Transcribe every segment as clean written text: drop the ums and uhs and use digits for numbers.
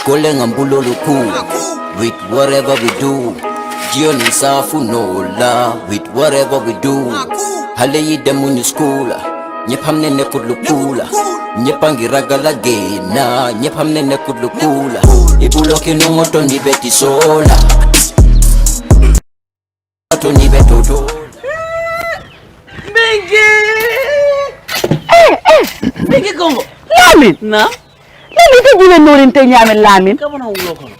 Skole ngambulo luku. With whatever we do. Jioni safu nola. With whatever we do. Hale yidemu new school. Nyepamne ne kudlukula. Nyepangi ragala gena. Nyepamne ne kudlukula. Ibuloke no moto ni beti sola. Moto ni betoto. Bigi Congo. Lamin. Na? Lamin ka jibe norin te nyame Lamin. Ka bona wulo kono.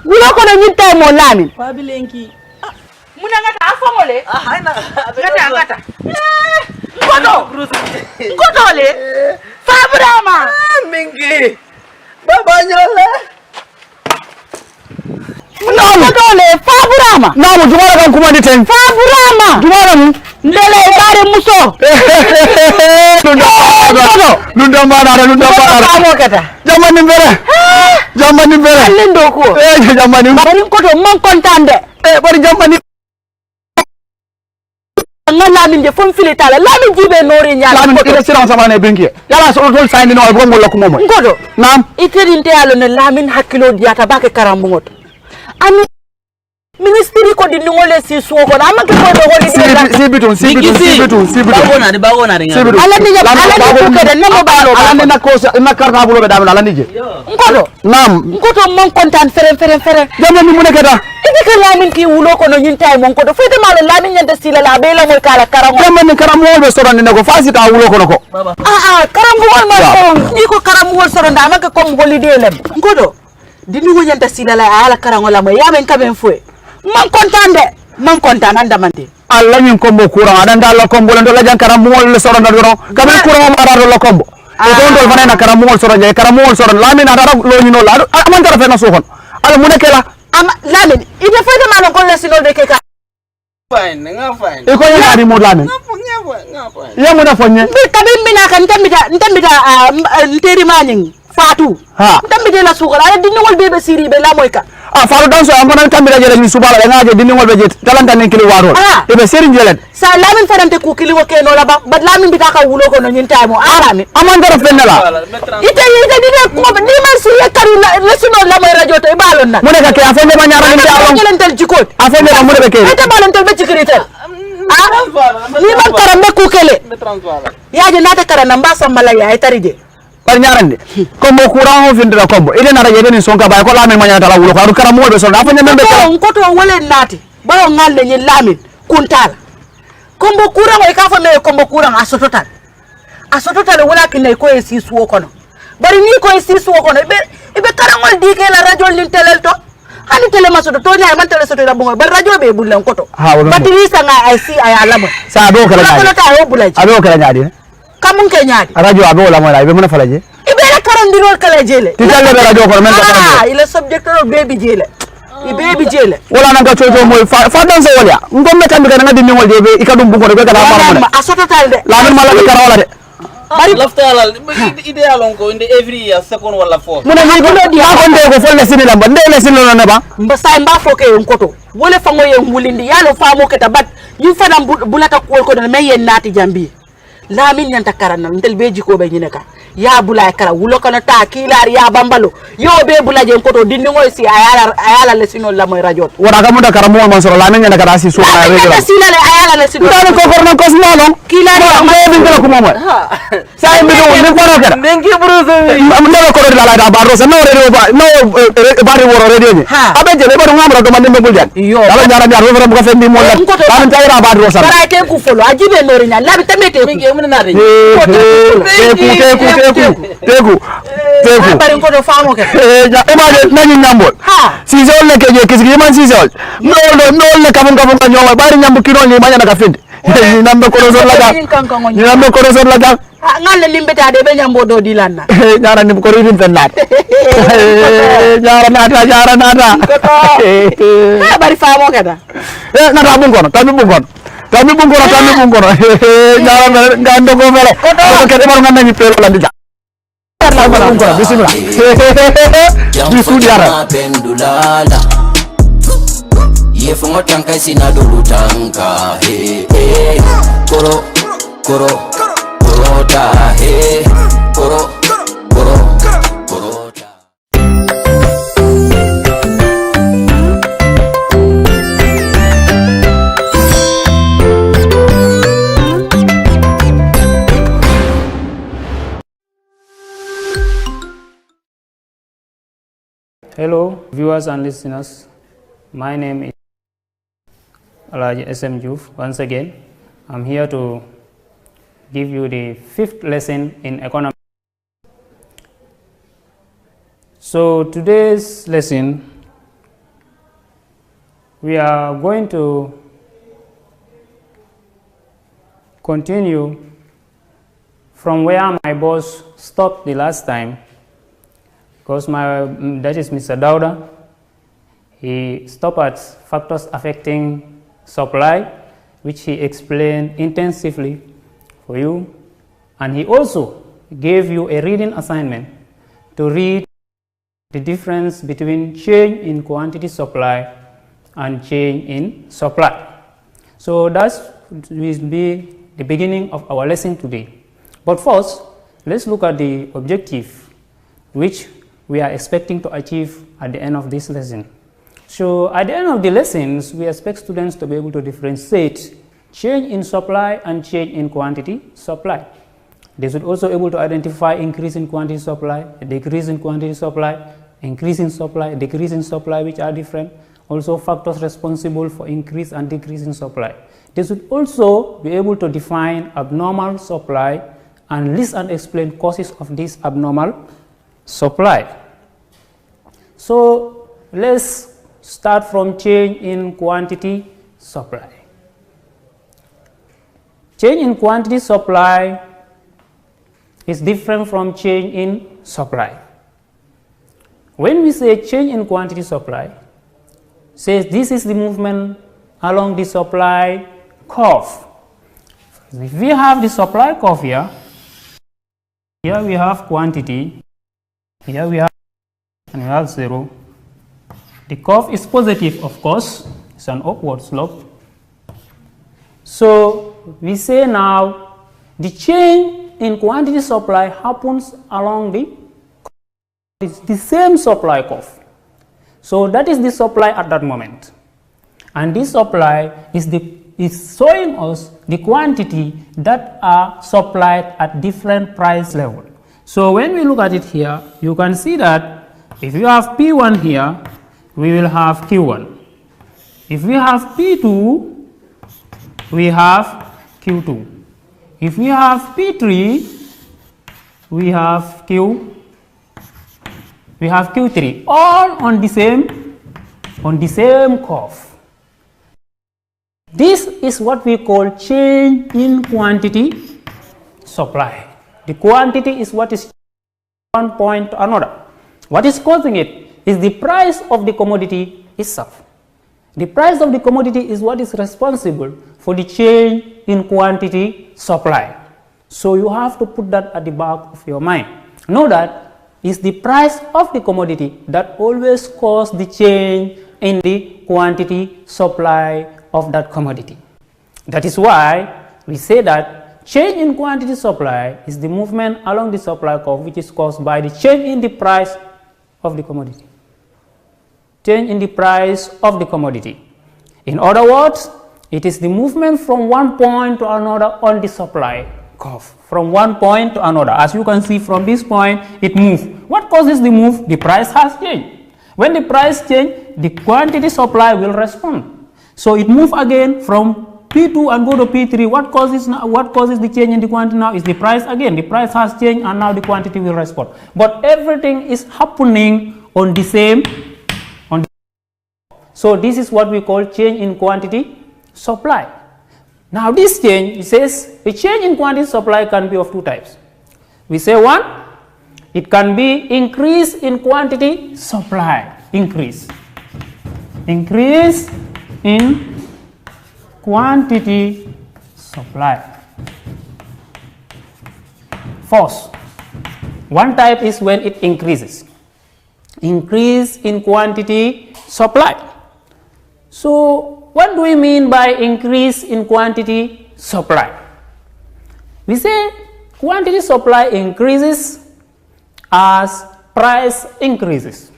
Wulo kono nyita mo Lamin. Fa bi lenki. Muna ngata afamole. Hayna. Ngata. Ngoto le. Fabrama. Mingi. Baba nyola. No, ngoto le Fabrama. Na mu jumara kan kuma diten. Fabrama. Jumara mu. Ndele bare muso. Nunda mara. Amo kata. Jamani mbere. Lendo ko. Jamani. Bari ngoto man kontande. Bari jamani. Nga Lamin je fon fili tala Lamin jibe nori nyaala Lamin ila siran sama ne benki yala so dol sayni no bo ngol ko momo ngodo nam iterinte yalo ne Lamin hakkilo diata bake karambu ngot ami ministry ko di ngole si suko ko amake ko do holi si bitun bagona de ala ni ko de namo balo ala na ko na karna bulo be dam ala ni je ngodo nam ngoto mon kontan fere jamani mu nekata ka Lamin ki wulo ko no nyintay mon ko do fete malo Lamin nyande sila la be la moy kala karam jamani karam mo be soron ne ko fasi ta wulo ko nako karam wol ma ko ni ko karam wol soron da amake ko holiday lem ngodo dindi wo nyande sila la ala karam wala moy yamen kamen fue man kontan anda mante alla nyin kombo kuran adanda alla kombo ndo la jankara mo le soron do kamen kuran mo ara do kombo e don do fanena karam mo soron je karam mo soron Lamin ada lo nyino la man tara fe na sokon ala mu nekela Lamin ide fete mano ko le sinol be ke ka fine e ko yaadi mo Lamin ya mo na fonye bi kabin mina kan tambita nteri maning Fatu tambite la sukala ala dinngol bebe siri be la moy ka faru dan so amana tambita jele ni subala la ngaje dinngol be jet talanta nen kili waro e be seri jelet sa Lamin farante ku kili wo ke no la ba Lamin bita ka wulo ko no nyinta mo arami amandara fenela ite dine ko ni man si yakari la sino la moy radio to e balon na mo ne ka ke afende ma nyaara ni alon ngelentel jiko afende ma mo be ke ite balon tel be jikirite ni man karambe ku kele yaje nata karana mbasa mala ya itarije par ñarande kombo courant ho findira kombo ide na raje ni sonka bay ko Lamin ma ñata la wulo ko karam mo be so da fa ñambe ko to wole nati bawo ngalle ni Lamin kuntal kombo courant e ka fa me kombo courant asototal wala kinay ko e sisu ko no bari ni ko e sisu ko no be karangol dike la radio lin telel to hani tele masoto to nya man tele soto da bongo bar radio be bulan ko to batiri sanga ay si ay alama sa do kala nyaadi ado kala nyaadi kamun ke nyaadi radio abo la mo la be mo na falaje ibe la karandirol kala jele ti talle be radio ko men ko ile subject ro baby jele baby jele wala nanga chojo moy fa dan so wala ngomme tambi kana ngadi ni ngol be ikadum bu ko be kala ma asototal de Lamin mala be kara wala de bari laftalal ideal on ko inde every year second wala fourth mo na ni ko di ha ko nde ko folle sinila ba ndele sinilo na ba mbasa mba foke yon koto wole fango yen wulindi yalo famo keta bat yu fana bulata ko do me yen nati jambi Lamin nyanta karana ndel be jiko be nyineka ya bulay kala wulo kana ta kilar ya bambalo yo be bulaje koto dindi ngoy si ayala le sino la moy radio wala ka munda karamo man soro Lamin nyana kara si so na radio la sila le ayala le sino dal ko korno ko sino kilar ya be bin ko momo sa mi do ni ko no kala nengi bruzo am ndelo ko la da barro sa no radio ba no bari woro radio ni abe je be do ngamra do man be buljan dala nyara nyar woro ko fendi mo la Lamin tayra barro sa bara ke ku folo ajibe nori nya labi tamete teku bari ko do famo ke image nani nyambol si zol ne ke je kisigi man si zol no le kabon nyoma bari nyambu kilo ni manya na kafindi ni nambe ko zol laga ngalle limbeta de be nyambo do dilanna nyara ni ko ridin fennat nyara nata bari famo ke da nata bungono tambi bungono nyara ngando ko fele ko ke baru nganda ni pelo landi bismillah bismillah pendulala yefungo tanka sina dulu tanka korota korota Hello, viewers and listeners. My name is Alaji SM Juf. Once again, I'm here to give you the 5th lesson in economics. So today's lesson, we are going to continue from where my boss stopped the last time, because that is Mr. Dauda. He stopped at factors affecting supply, which he explained intensively for you, and he also gave you a reading assignment to read the difference between change in quantity supply and change in supply. So that will be the beginning of our lesson today. But first, let's look at the objective which we are expecting to achieve at the end of this lesson. So at the end of the lessons, we expect students to be able to differentiate change in supply and change in quantity supply. They should also be able to identify increase in quantity supply, decrease in quantity supply, increase in supply, decrease in supply, which are different. Also factors responsible for increase and decrease in supply. They should also be able to define abnormal supply and list and explain causes of this abnormal supply. So let's start from change in quantity supply. Change in quantity supply is different from change in supply. When we say change in quantity supply, says this is the movement along the supply curve. If we have the supply curve here we have quantity, here we have, and we have 0. The curve is positive, of course, it's an upward slope. So we say now the change in quantity supply happens along the same supply curve. So that is the supply at that moment, and this supply is showing us the quantity that are supplied at different price level. So when we look at it here, you can see that if you have P1 here, we will have Q1. If we have P2, we have Q2. If we have P3, we have Q3, all on the same curve. This is what we call change in quantity supply. The quantity is what is one point to another. What is causing it is the price of the commodity itself. The price of the commodity is what is responsible for the change in quantity supply. So you have to put that at the back of your mind. Know that it's the price of the commodity that always causes the change in the quantity supply of that commodity. That is why we say that change in quantity supply is the movement along the supply curve which is caused by the change in the price of the commodity. Change in the price of the commodity. In other words, it is the movement from one point to another on the supply curve. From one point to another. As you can see from this point, it moves. What causes the move? The price has changed. When the price changes, the quantity supply will respond. So it moves again from P2 and go to P3. What causes the change in the quantity now is the price again. The price has changed and now the quantity will respond. But everything is happening on the same. So this is what we call change in quantity supply. Now this change, it says a change in quantity supply can be of two types. We say one, it can be increase in quantity supply. Increase in quantity supply. First, one type is when it increases. Increase in quantity supply. So what do we mean by increase in quantity supply? We say quantity supply increases as price increases.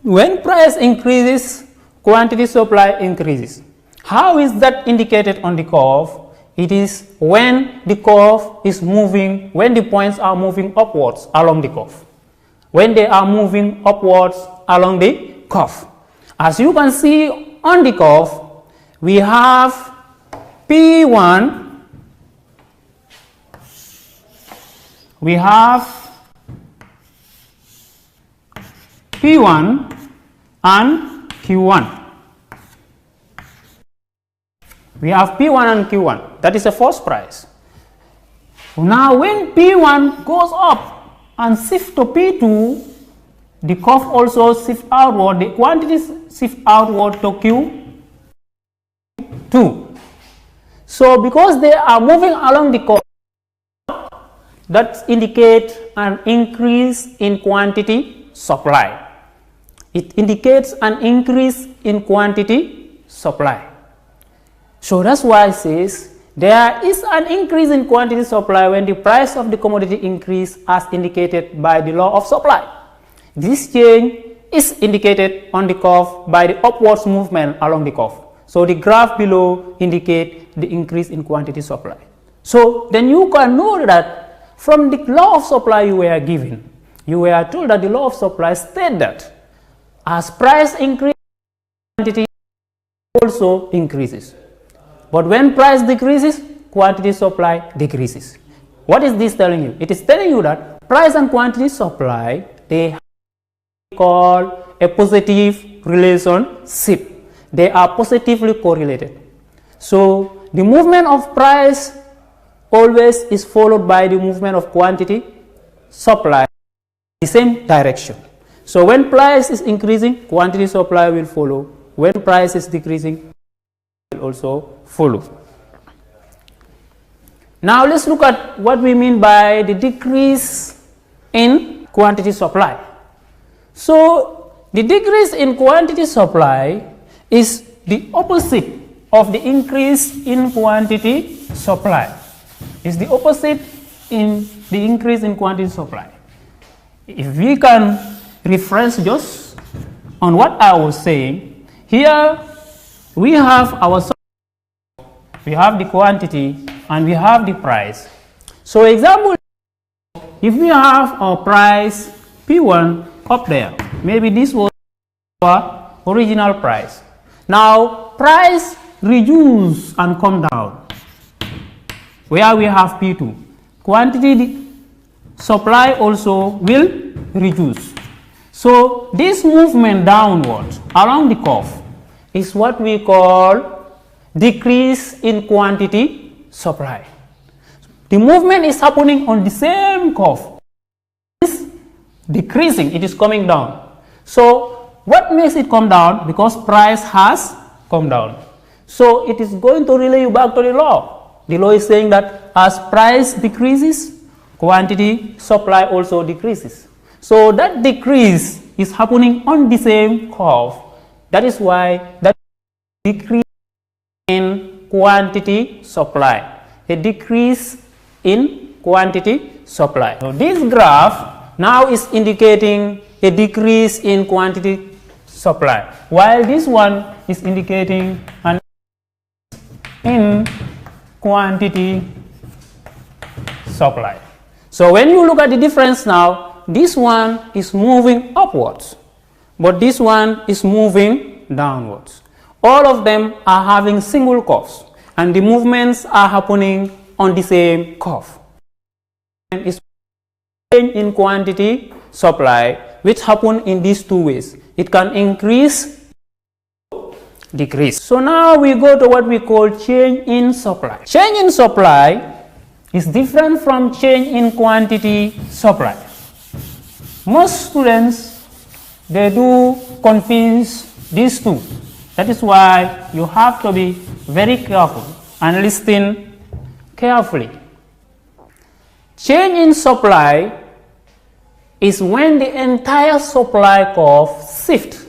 When price increases, quantity supply increases. How is that indicated on the curve? It is when the curve is moving, when the points are moving upwards along the curve. When they are moving upwards along the curve. As you can see on the curve, we have P1, we have P1 and Q1. We have P1 and Q1. That is the first price. Now, when P1 goes up and shifts to P2, the curve also shifts outward. The quantities shift outward to Q2. So, because they are moving along the curve, that indicates an increase in quantity supply. It indicates an increase in quantity supply. So that's why it says there is an increase in quantity supply when the price of the commodity increase as indicated by the law of supply. This change is indicated on the curve by the upwards movement along the curve. So the graph below indicates the increase in quantity supply. So then you can know that from the law of supply you were given, you were told that the law of supply states that as price increases, quantity also increases. But when price decreases, quantity supply decreases. What is this telling you? It is telling you that price and quantity supply, they have what we call a positive relationship. They are positively correlated. So the movement of price always is followed by the movement of quantity supply in the same direction. So when price is increasing, quantity supply will follow. When price is decreasing, also follow. Now let's look at what we mean by the decrease in quantity supply. So the decrease in quantity supply is the opposite of the increase in quantity supply. It's the opposite in the increase in quantity supply. If we can reference just on what I was saying, here we have our supply, we have the quantity, and we have the price. So example, if we have our price P1 up there, maybe this was our original price. Now price reduce and come down. Where we have P2, quantity supply also will reduce. So this movement downward along the curve is what we call decrease in quantity supply. The movement is happening on the same curve. It is decreasing, it is coming down. So what makes it come down? Because price has come down. So it is going to relay you back to the law. The law is saying that as price decreases, quantity supply also decreases. So that decrease is happening on the same curve. That is why that decrease in quantity supply. A decrease in quantity supply. So this graph now is indicating a decrease in quantity supply, while this one is indicating an increase in quantity supply. So when you look at the difference now, this one is moving upwards, but this one is moving downwards. All of them are having single curves, and the movements are happening on the same curve. And it's change in quantity supply, which happen in these two ways. It can increase, decrease. So now we go to what we call change in supply. Change in supply is different from change in quantity supply. Most students, they do confuse these two. That is why you have to be very careful and listen carefully. Change in supply is when the entire supply curve shifts.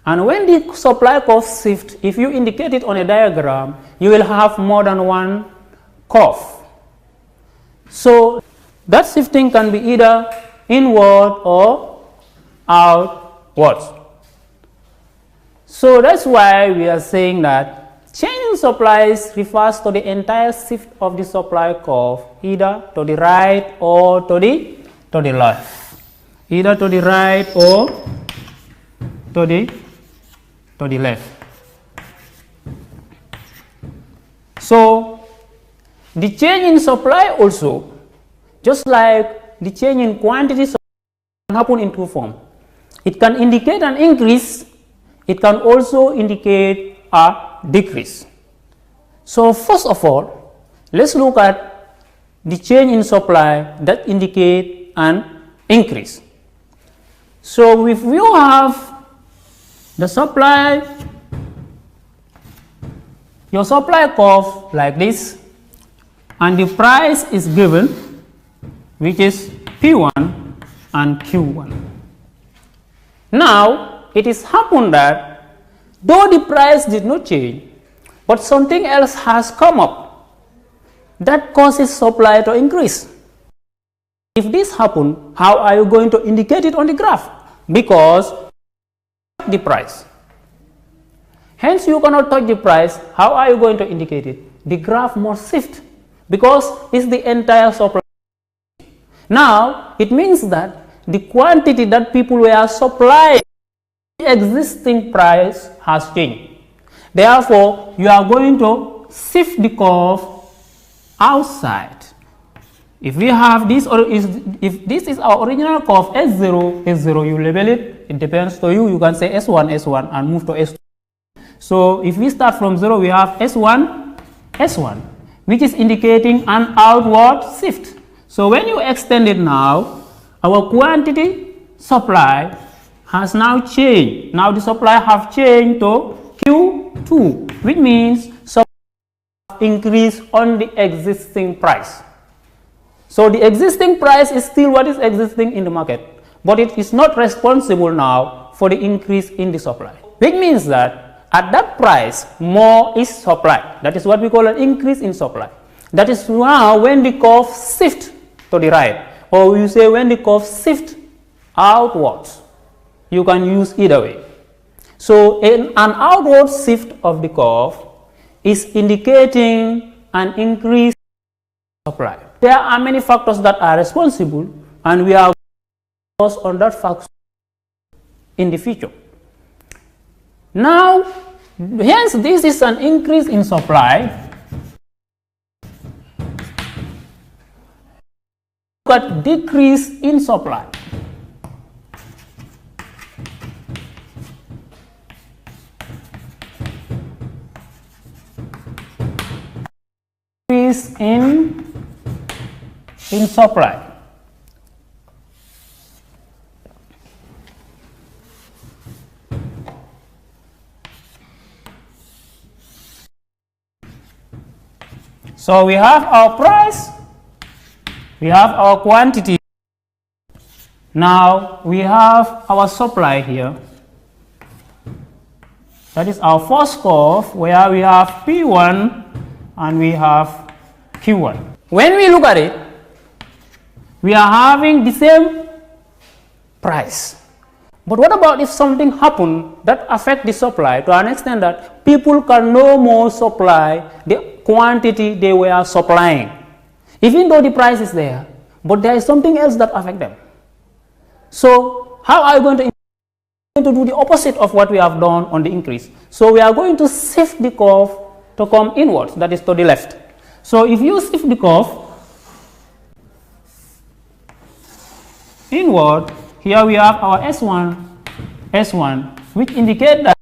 And when the supply curve shifts, if you indicate it on a diagram, you will have more than one curve. So that shifting can be either inward or outward. So that's why we are saying that change in supplies refers to the entire shift of the supply curve, either to the right or to the left. Either to the right or to the left. So the change in supply also, just like the change in quantity, can happen in two forms. It can indicate an increase, it can also indicate a decrease. So first of all, let's look at the change in supply that indicate an increase. So if you have the supply, your supply curve like this, and the price is given, which is P1 and Q1. Now it is happened that though the price did not change, but something else has come up that causes supply to increase. If this happens, how are you going to indicate it on the graph? Because the price. Hence you cannot touch the price. How are you going to indicate it? The graph must shift because it's the entire supply. Now it means that the quantity that people were supplying, the existing price has changed. Therefore, you are going to shift the curve outside. If we have this, or if this is our original curve S0, you label it. It depends to you. You can say S1, S1, and move to S2. So if we start from 0, we have S1, S1, which is indicating an outward shift. So when you extend it now, our quantity supply has now changed. Now the supply have changed to Q2, which means supply increase on the existing price. So the existing price is still what is existing in the market, but it is not responsible now for the increase in the supply, which means that at that price more is supplied. That is what we call an increase in supply. That is now when the curve shifts to the right, or you say when the curve shifts outwards. You can use either way. So an outward shift of the curve is indicating an increase in supply. There are many factors that are responsible, and we are focused on that factor in the future. Now, hence this is an increase in supply. Look at decrease in supply. Increase in supply. So we have our price, we have our quantity. Now we have our supply here. That is our first curve where we have P1 and we have Q1. When we look at it, we are having the same price. But what about if something happened that affects the supply to an extent that people can no more supply the quantity they were supplying, even though the price is there, but there is something else that affects them. So how are you going to do the opposite of what we have done on the increase? So we are going to shift the curve to come inwards, that is to the left. So if you shift the curve inward, here we have our S1, which indicate that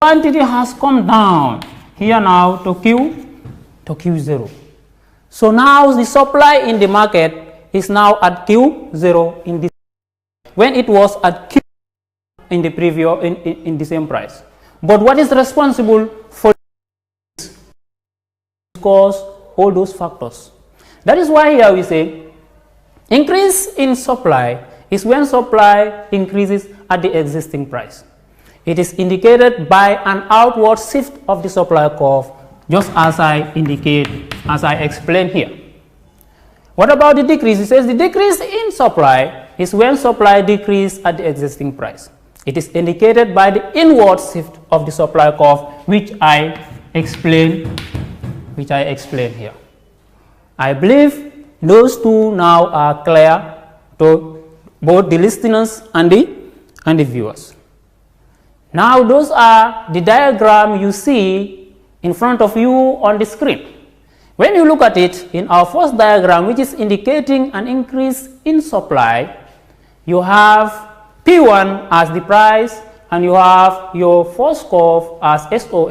quantity has come down here now to Q0. So now the supply in the market is now at Q0 in this, when it was at Q in the previous in the same price. But what is responsible for this? Because all those factors. That is why here we say increase in supply is when supply increases at the existing price. It is indicated by an outward shift of the supply curve, just as I explained here. What about the decrease? It says the decrease in supply is when supply decreases at the existing price. It is indicated by the inward shift of the supply curve, which I explained here. I believe those two now are clear to both the listeners and the viewers. Now those are the diagram you see in front of you on the screen. When you look at it, in our first diagram, which is indicating an increase in supply, you have P1 as the price, and you have your first curve as SO,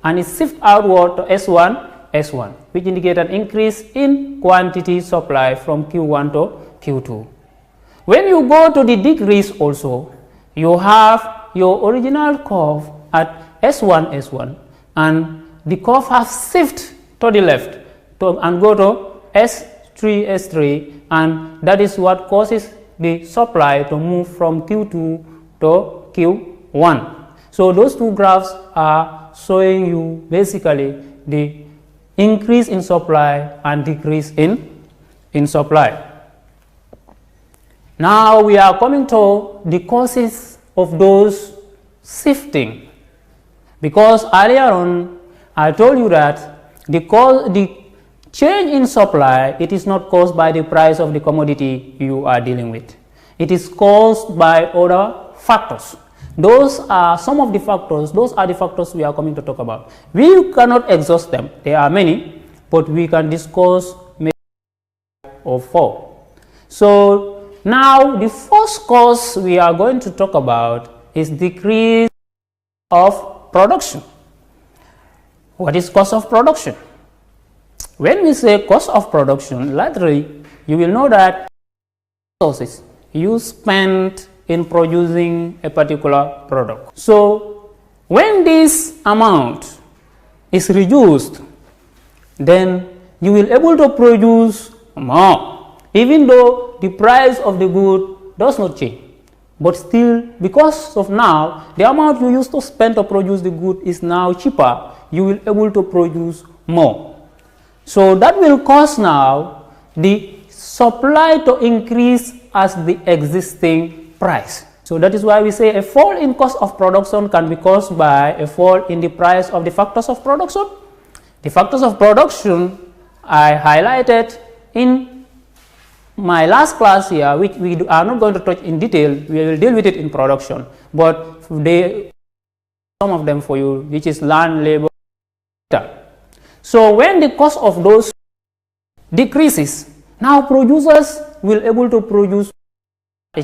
and it shifts outward to S1, which indicate an increase in quantity supply from Q1 to Q2. When you go to the decrease also, you have your original curve at S1, and the curve has shifted to the left and go to S3, and that is what causes the supply to move from Q2 to Q1. So those two graphs are showing you basically the increase in supply and decrease in supply. Now we are coming to the causes of those shifting, because earlier on I told you that the change in supply, it is not caused by the price of the commodity you are dealing with. It is caused by other factors. Those are some of the factors, those are the factors we are coming to talk about. We cannot exhaust them, there are many, but we can discuss maybe 5 or 4. So now the first cause we are going to talk about is decrease of production. What is cost of production? When we say cost of production, literally you will know that resources you spend in producing a particular product. So when this amount is reduced, then you will able to produce more, even though the price of the good does not change. But still, because of now, the amount you used to spend to produce the good is now cheaper, you will able to produce more. So that will cause now the supply to increase as the existing price. So that is why we say a fall in cost of production can be caused by a fall in the price of the factors of production. The factors of production I highlighted in my last class here, which we are not going to touch in detail. We will deal with it in production, but some of them for you, which is land, labor. So when the cost of those decreases, now producers will able to produce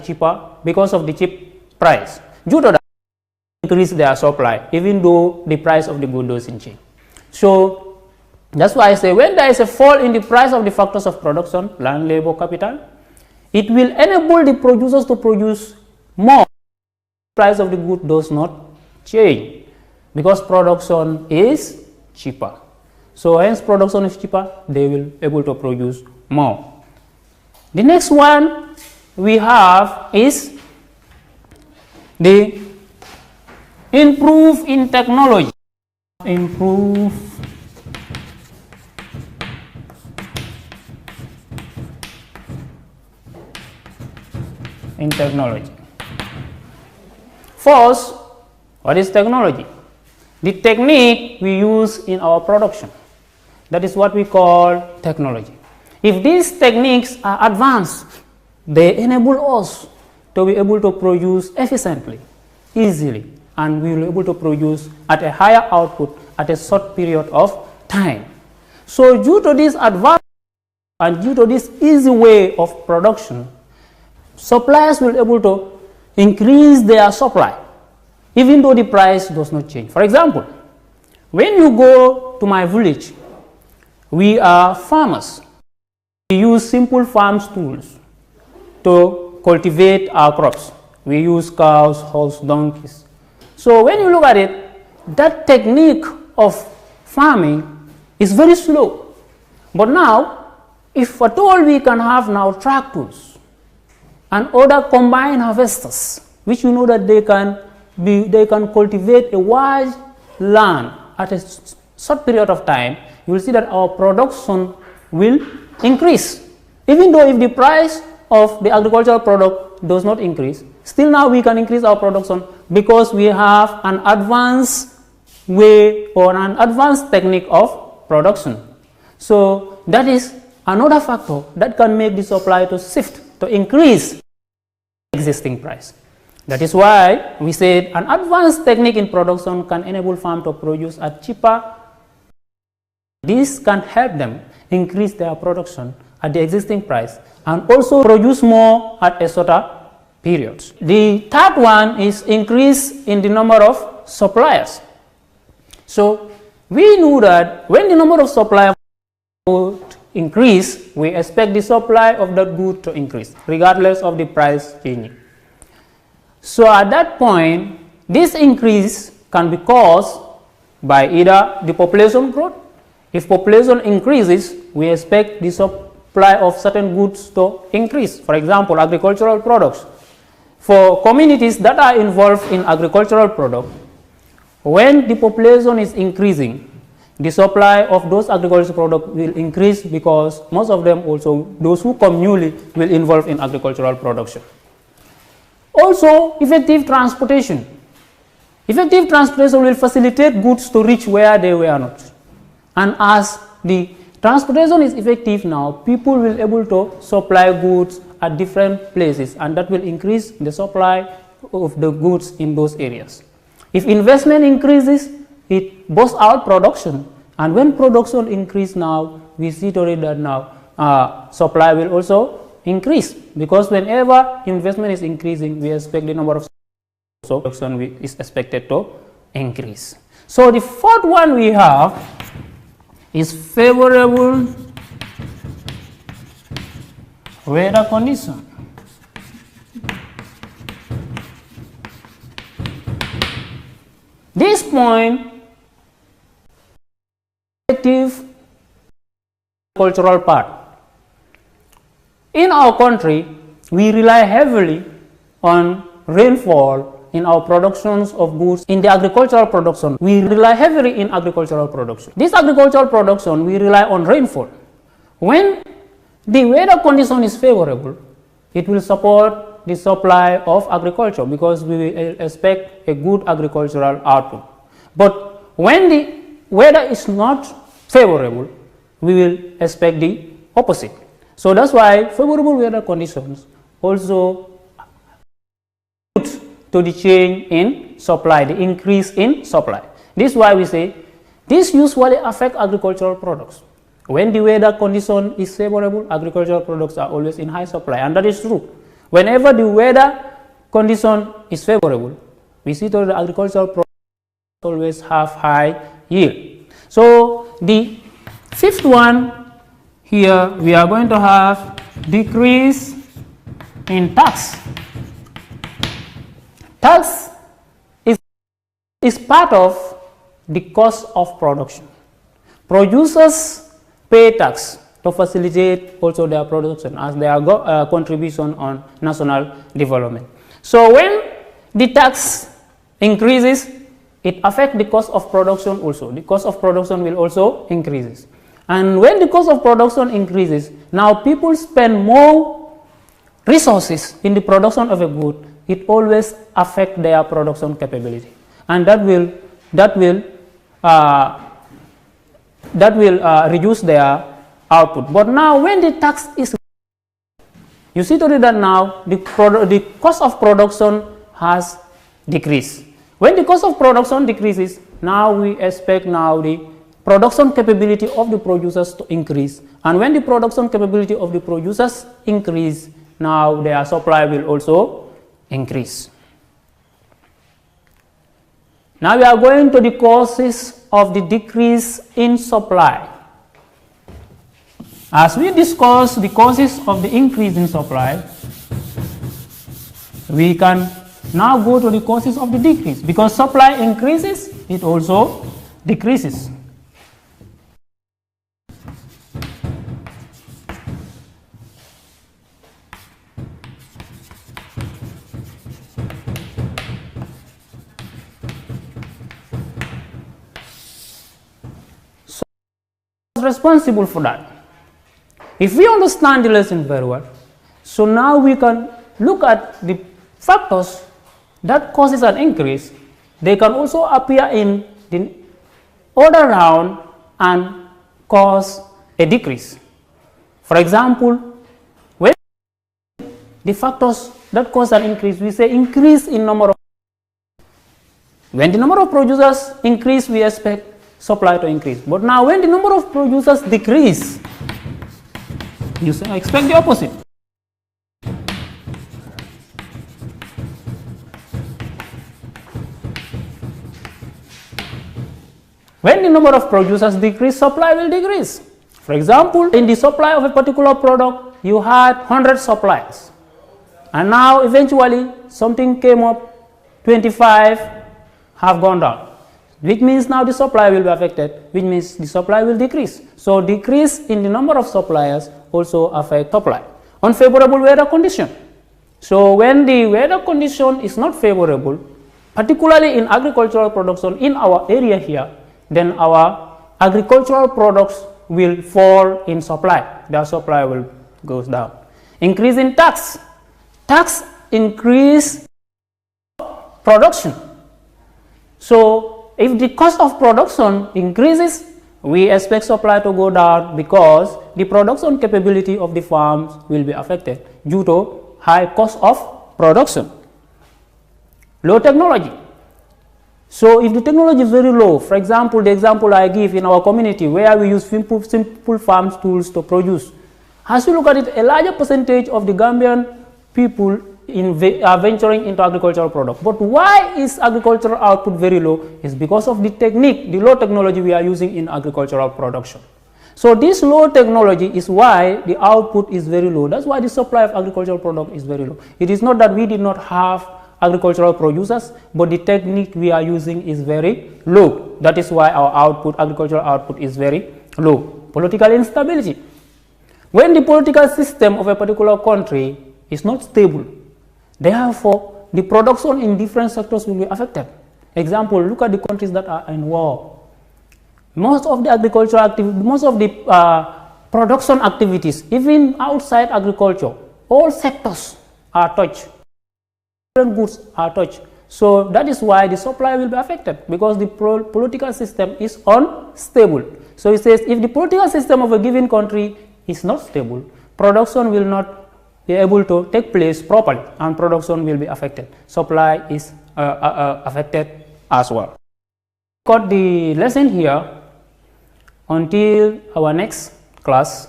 cheaper because of the cheap price. Due to that, increase their supply, even though the price of the good doesn't change. So that's why I say when there is a fall in the price of the factors of production, land, labor, capital, it will enable the producers to produce more. The price of the good does not change because production is cheaper. So hence production is cheaper, they will able to produce more. The next one we have is the improve in technology. Improve in technology. First, what is technology? The technique we use in our production. That is what we call technology. If these techniques are advanced, they enable us to be able to produce efficiently, easily, and we will be able to produce at a higher output at a short period of time. So due to this advantage and due to this easy way of production, suppliers will be able to increase their supply, even though the price does not change. For example, when you go to my village, we are farmers. We use simple farm tools to cultivate our crops. We use cows, horses, donkeys. So when you look at it, that technique of farming is very slow. But now, if at all we can have now tractors and other combined harvesters, which you know that they can cultivate a wide land at a short period of time, you will see that our production will increase. Even though if the price of the agricultural product does not increase, still now we can increase our production because we have an advanced way or an advanced technique of production. So that is another factor that can make the supply to shift, to increase existing price. That is why we said an advanced technique in production can enable farm to produce at cheaper. This can help them increase their production at the existing price and also produce more at a shorter period. The third one is increase in the number of suppliers. So we knew that when the number of suppliers would increase, we expect the supply of that good to increase regardless of the price changing. So at that point, this increase can be caused by either the population growth. If population increases, we expect the supply of certain goods to increase. For example, agricultural products. For communities that are involved in agricultural products, when the population is increasing, the supply of those agricultural products will increase because most of them also, those who come newly, will involve in agricultural production. Also, effective transportation. Effective transportation will facilitate goods to reach where they were not. And as the transportation is effective now, people will be able to supply goods at different places, and that will increase the supply of the goods in those areas. If investment increases, it boosts out production. And when production increases now, we see already that now supply will also increase, because whenever investment is increasing, we expect the number of production is expected to increase. So the fourth one we have is favorable weather condition. This point, effective cultural part. In our country, we rely heavily on rainfall in our productions of goods. In the agricultural production, we rely heavily in agricultural production. This agricultural production, we rely on rainfall. When the weather condition is favorable, it will support the supply of agriculture because we will expect a good agricultural output. But when the weather is not favorable, we will expect the opposite. So that's why favorable weather conditions also contribute to the change in supply, the increase in supply. This is why we say this usually affects agricultural products. When the weather condition is favorable, agricultural products are always in high supply, and that is true. Whenever the weather condition is favorable, we see that the agricultural products always have high yield. So the fifth one, here we are going to have decrease in tax. Tax is part of the cost of production. Producers pay tax to facilitate also their production as their contribution on national development. So when the tax increases, it affects the cost of production also. The cost of production will also increase. And when the cost of production increases, now people spend more resources in the production of a good, it always affects their production capability. And that will reduce their output. But now when the tax is, you see today that now the cost of production has decreased. When the cost of production decreases, now we expect now the production capability of the producers to increase. And when the production capability of the producers increase, now their supply will also increase. Now we are going to the causes of the decrease in supply. As we discuss the causes of the increase in supply, we can now go to the causes of the decrease. Because supply increases, it also decreases. So, who is responsible for that? If we understand the lesson very well, so now we can look at the factors that causes an increase. They can also appear in the other round and cause a decrease. For example, when the factors that cause an increase? We say increase in number of. When the number of producers increase, we expect supply to increase. But now when the number of producers decrease, you expect the opposite. When the number of producers decrease, supply will decrease. For example, in the supply of a particular product, you had 100 suppliers. And now eventually something came up, 25 have gone down. Which means now the supply will be affected, which means the supply will decrease. So decrease in the number of suppliers also affect supply. Unfavorable weather condition. So when the weather condition is not favorable, particularly in agricultural production in our area here, then our agricultural products will fall in supply. Their supply will go down. Increase in tax. Tax increase production. So if the cost of production increases, we expect supply to go down because the production capability of the farms will be affected due to high cost of production. Low technology. So if the technology is very low, for example, the example I give in our community where we use simple farm tools to produce, as you look at it, a larger percentage of the Gambian people are venturing into agricultural products. But why is agricultural output very low? It's because of the technique, the low technology we are using in agricultural production. So this low technology is why the output is very low. That's why the supply of agricultural product is very low. It is not that we did not have agricultural producers, but the technique we are using is very low. That is why our output, agricultural output, is very low. Political instability. When the political system of a particular country is not stable, therefore the production in different sectors will be affected. Example, look at the countries that are in war. Most of the agricultural activity, most of the production activities, even outside agriculture, all sectors are touched. Goods are touched. So that is why the supply will be affected, because the political system is unstable. So it says if the political system of a given country is not stable, production will not be able to take place properly and production will be affected. Supply is affected as well. Got the lesson here until our next class.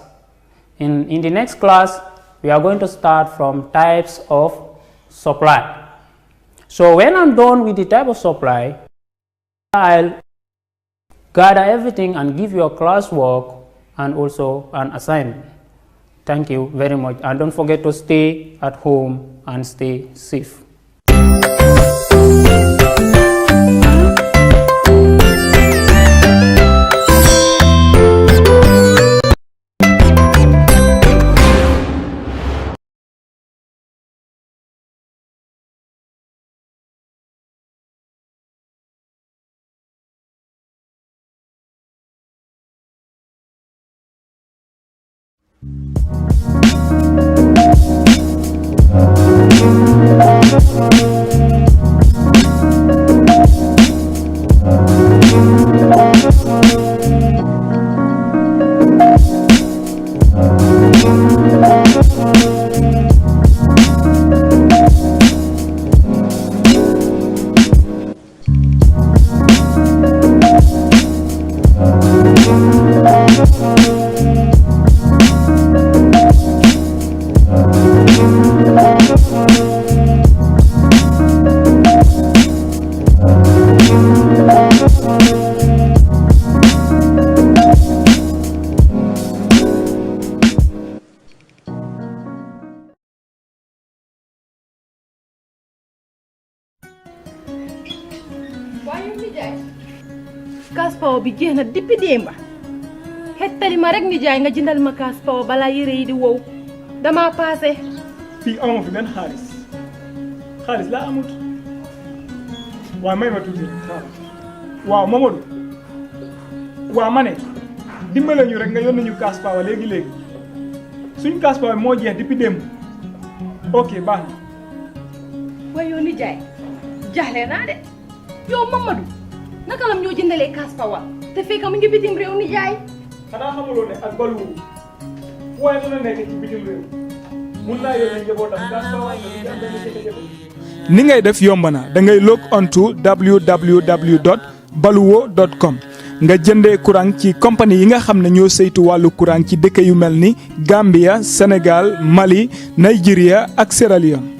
In the next class, we are going to start from types of supply. So when I'm done with the type of supply, I'll gather everything and give you a classwork and also an assignment. Thank you very much, and don't forget to stay at home and stay safe. kaas pawo bi jeex na depuis démba xettali ma rek ni jaay nga jëndal ma kaas pawo balaa yére yi di wow dama passé fii amoo fi benn xaalis laa amut waaw may ma tuuti waaw Mamadou waaw ma ne dimbale ñu rek nga yónnee ñu kaas pawo léegi suñ kaas pawo moo jeex depuis démb ok baax na waaye yow ni jaay jaaxle naa de yow Mamadou naka lam ñoo jëndalee kaas pawa te fekk mu ngi bitim réew ni jaay xanaa xamuloo ne ak balu waaye mën a nekk ci bitim réew mun naa yónnee njabootam gas power nga du ci am benn jafe-jafe. ni ngay def yomb na da ngay log on to www.baluwo.com nga jëndee courant ci compagnie yi nga xam ne ñoo saytu wàllu courant ci dëkk yu mel ni Gambia Sénégal Mali Nigeria ak Sierra Leone